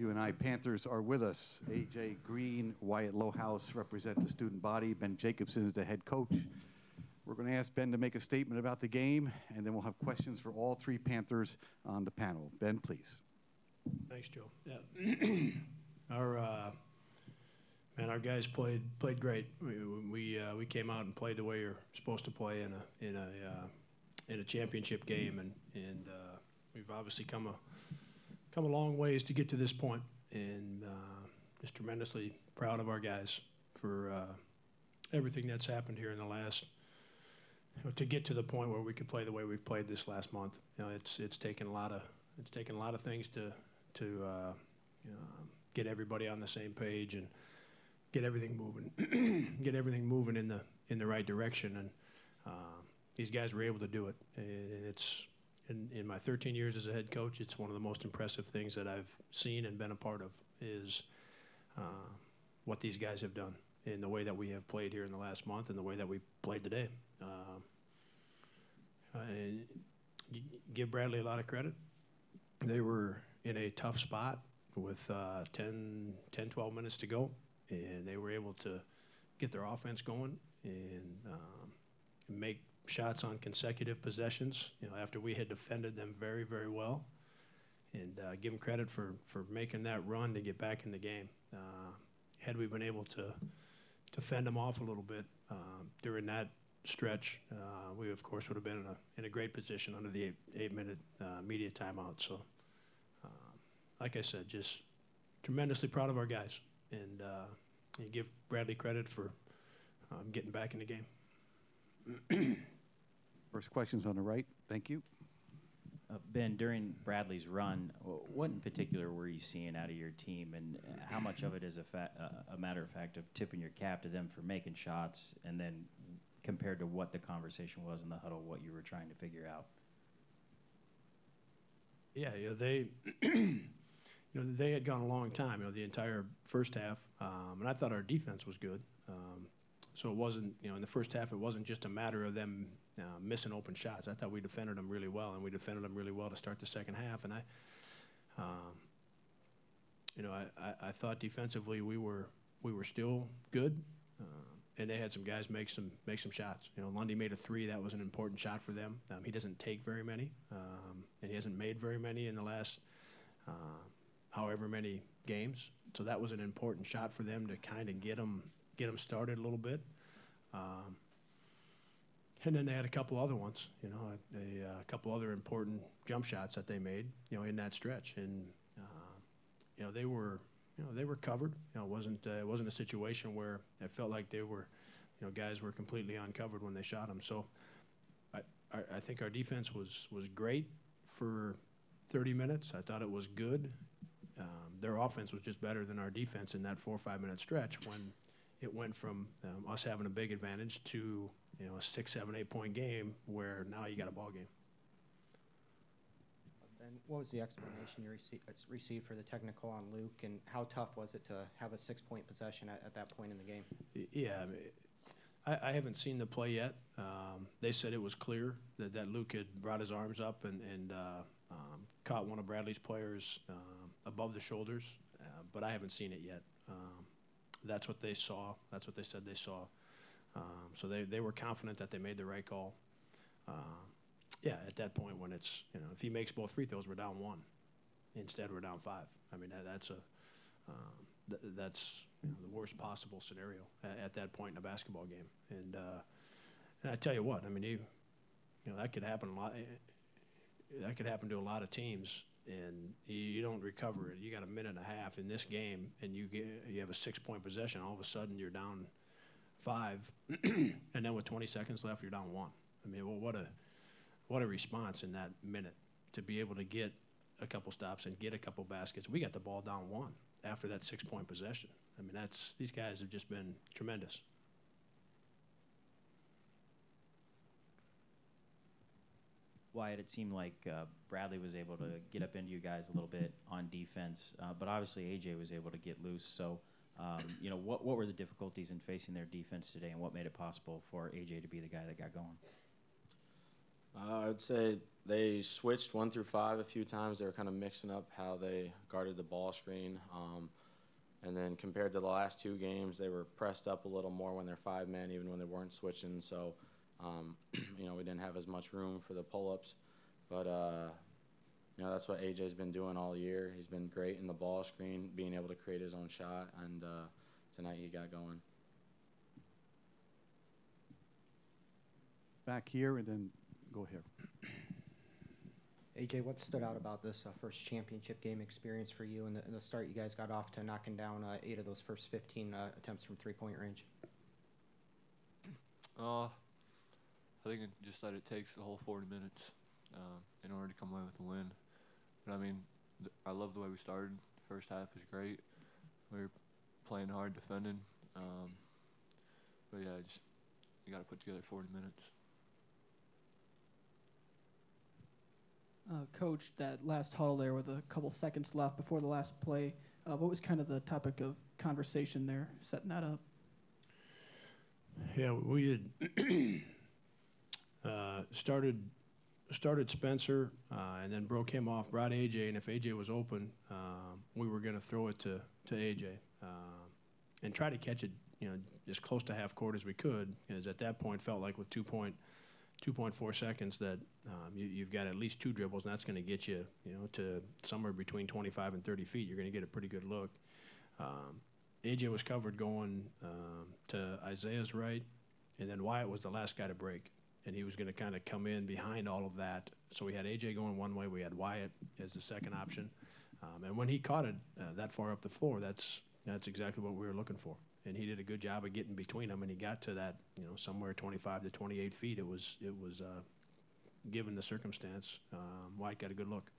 UNI Panthers are with us. A.J. Green, Wyatt Lohaus represent the student body. Ben Jacobson is the head coach. We're going to ask Ben to make a statement about the game, and then we'll have questions for all three Panthers on the panel. Ben, please. Thanks, Joe. Yeah. Our guys played great. We came out and played the way you're supposed to play in a championship game, and we've obviously come a long ways to get to this point, and just tremendously proud of our guys for everything that's happened here in the last. To get to the point where we could play the way we've played this last month, it's taken a lot of things to get everybody on the same page and get everything moving in the right direction, and these guys were able to do it. And it's in my 13 years as a head coach, it's one of the most impressive things that I've seen and been a part of is what these guys have done in the way that we have played here in the last month and the way that we played today. And give Bradley a lot of credit. They were in a tough spot with 10, 12 minutes to go, and they were able to get their offense going and make shots on consecutive possessions, after we had defended them very, very well, and give them credit for making that run to get back in the game. Had we been able to fend them off a little bit during that stretch, we of course would have been in a great position under the 8-minute media timeout. So, like I said, just tremendously proud of our guys, and you give Bradley credit for getting back in the game. First question's on the right. Thank you. Ben, during Bradley's run, what in particular were you seeing out of your team, and how much of it is a matter of fact of tipping your cap to them for making shots, and then compared to what the conversation was in the huddle, what you were trying to figure out? Yeah, they, they had gone a long time, the entire first half, and I thought our defense was good. So it wasn't, in the first half, it wasn't just a matter of them missing open shots. I thought we defended them really well, and we defended them really well to start the second half. And I thought defensively we were still good, and they had some guys make some shots. Lundy made a 3. That was an important shot for them. He doesn't take very many, and he hasn't made very many in the last however many games. So that was an important shot for them to kind of get them started a little bit. And then they had a couple other ones, a couple other important jump shots that they made, in that stretch. And, they were covered. It wasn't a situation where it felt like they were, guys were completely uncovered when they shot them. So I think our defense was great for 30 minutes. I thought it was good. Their offense was just better than our defense in that 4 or 5 minute stretch when it went from us having a big advantage to a 6, 7, 8 point game where now you got a ball game. Ben, what was the explanation you received for the technical on Luke, and how tough was it to have a 6-point possession at that point in the game? Yeah, I haven't seen the play yet. They said it was clear that Luke had brought his arms up and caught one of Bradley's players above the shoulders, but I haven't seen it yet. That's what they saw. That's what they said they saw. So they were confident that they made the right call. Yeah, at that point when it's, if he makes both free throws, we're down 1. Instead, we're down 5. I mean, that's the worst possible scenario at that point in a basketball game. And I tell you what, I mean, that could happen a lot. That could happen to a lot of teams, and you don't recover it. You got a minute and a half in this game, and you have a 6-point possession. All of a sudden, you're down 5, and then with 20 seconds left, you're down 1. I mean, well, what a response in that minute to be able to get a couple stops and get a couple baskets. We got the ball down 1 after that 6-point possession. I mean, these guys have just been tremendous. Wyatt, it seemed like Bradley was able to get up into you guys a little bit on defense, but obviously AJ was able to get loose. So, what were the difficulties in facing their defense today, and what made it possible for AJ to be the guy that got going? I'd say they switched 1 through 5 a few times. They were kind of mixing up how they guarded the ball screen. And then compared to the last 2 games, they were pressed up a little more when they're 5-man, even when they weren't switching. So, we didn't have as much room for the pull-ups. But, that's what AJ's been doing all year. He's been great in the ball screen, being able to create his own shot. And tonight he got going. Back here, and then go here. AJ, what stood out about this first championship game experience for you in the start? You guys got off to knocking down 8 of those first 15 attempts from three-point range. I think just that it takes the whole 40 minutes in order to come away with the win. But I mean, I love the way we started. First half was great. We were playing hard, defending. But yeah, you got to put together 40 minutes. Coach, that last huddle there with a couple seconds left before the last play, what was kind of the topic of conversation there, setting that up? Yeah, we had started Spencer and then broke him off, brought AJ, and if AJ was open, we were going to throw it to AJ and try to catch it, as close to half court as we could, because at that point felt like with 2.4 seconds that you've got at least 2 dribbles, and that's going to get you, to somewhere between 25 and 30 feet. You're going to get a pretty good look. AJ was covered going to Isaiah's right, and then Wyatt was the last guy to break, and he was going to kind of come in behind all of that. So we had AJ going one way, we had Wyatt as the second option, and when he caught it that far up the floor, that's exactly what we were looking for. And he did a good job of getting between them, and he got to that, somewhere 25 to 28 feet. It was given the circumstance, White got a good look.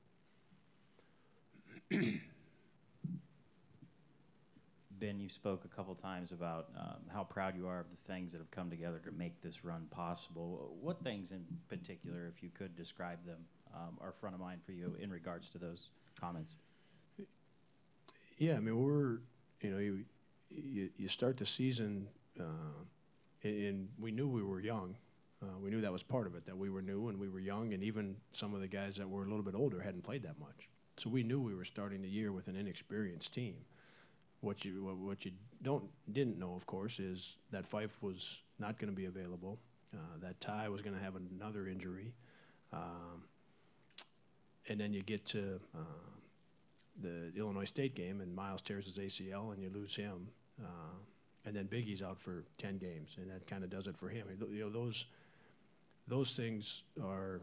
Ben, you spoke a couple times about how proud you are of the things that have come together to make this run possible. What things in particular, if you could describe them, are front of mind for you in regards to those comments? Yeah, I mean, you start the season, and we knew we were young. We knew that was part of it, that we were new and we were young, and even some of the guys that were a little bit older hadn't played that much. So we knew we were starting the year with an inexperienced team. What you didn't know, of course, is that Fife was not going to be available. That Ty was going to have another injury, and then you get to the Illinois State game, and Miles tears his ACL, and you lose him, and then Biggie's out for 10 games, and that kind of does it for him. Those things are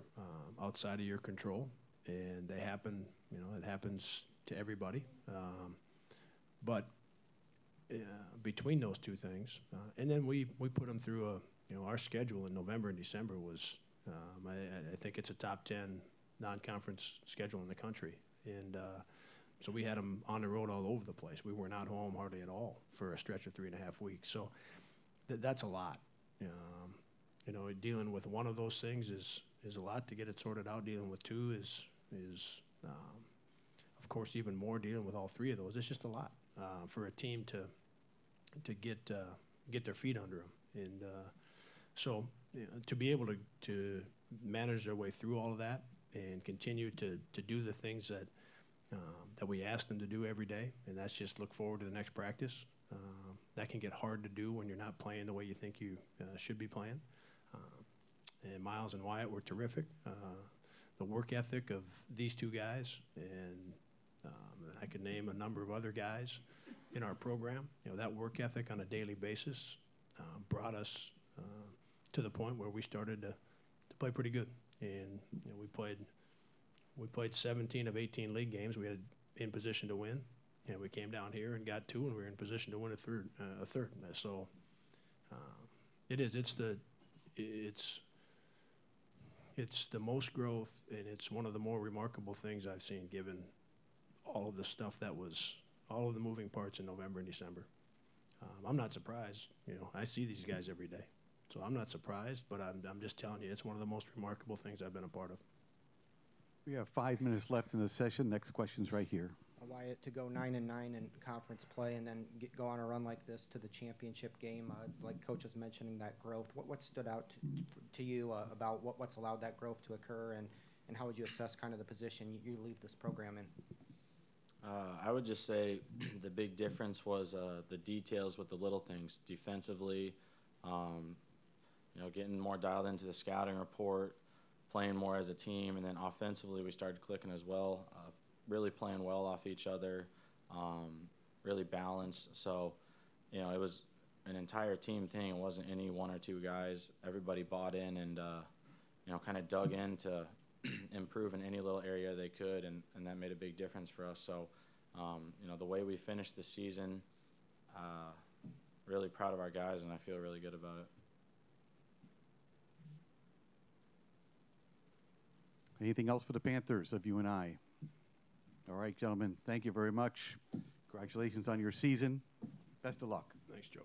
outside of your control, and they happen. It happens to everybody. But between those two things, and then we put them through our schedule in November and December was, I think it's a top 10 non-conference schedule in the country. And so we had them on the road all over the place. We were not home hardly at all for a stretch of 3.5 weeks. So that's a lot. Dealing with one of those things is a lot to get it sorted out. Dealing with 2 is of course, even more. Dealing with all 3 of those, it's just a lot for a team to get their feet under them. And so to be able to manage their way through all of that and continue to do the things that we ask them to do every day, and that's just look forward to the next practice. That can get hard to do when you're not playing the way you think you should be playing. And Miles and Wyatt were terrific. The work ethic of these 2 guys, and I could name a number of other guys in our program. That work ethic on a daily basis brought us to the point where we started to play pretty good. And we played 17 of 18 league games. We had in position to win, and we came down here and got 2, and we were in position to win a third. So it's the most growth, and it's one of the more remarkable things I've seen, given all of the stuff all of the moving parts in November and December. I'm not surprised. I see these guys every day, so I'm not surprised. But I'm just telling you, it's one of the most remarkable things I've been a part of. We have 5 minutes left in the session. Next question's right here. Wyatt, to go 9-9 in conference play and then go on a run like this to the championship game, like Coach was mentioning that growth, what stood out to you about what's allowed that growth to occur, and how would you assess kind of the position you leave this program in? I would just say the big difference was the details with the little things. Defensively, you know, getting more dialed into the scouting report, playing more as a team, and then offensively we started clicking as well. Really playing well off each other, really balanced. So, you know, it was an entire team thing. It wasn't any one or two guys. Everybody bought in and, you know, kind of dug in to improve in any little area they could, and that made a big difference for us. So, you know, the way we finished the season, really proud of our guys, and I feel really good about it. Anything else for the Panthers of you and I? All right, gentlemen, thank you very much. Congratulations on your season. Best of luck. Thanks, Joe.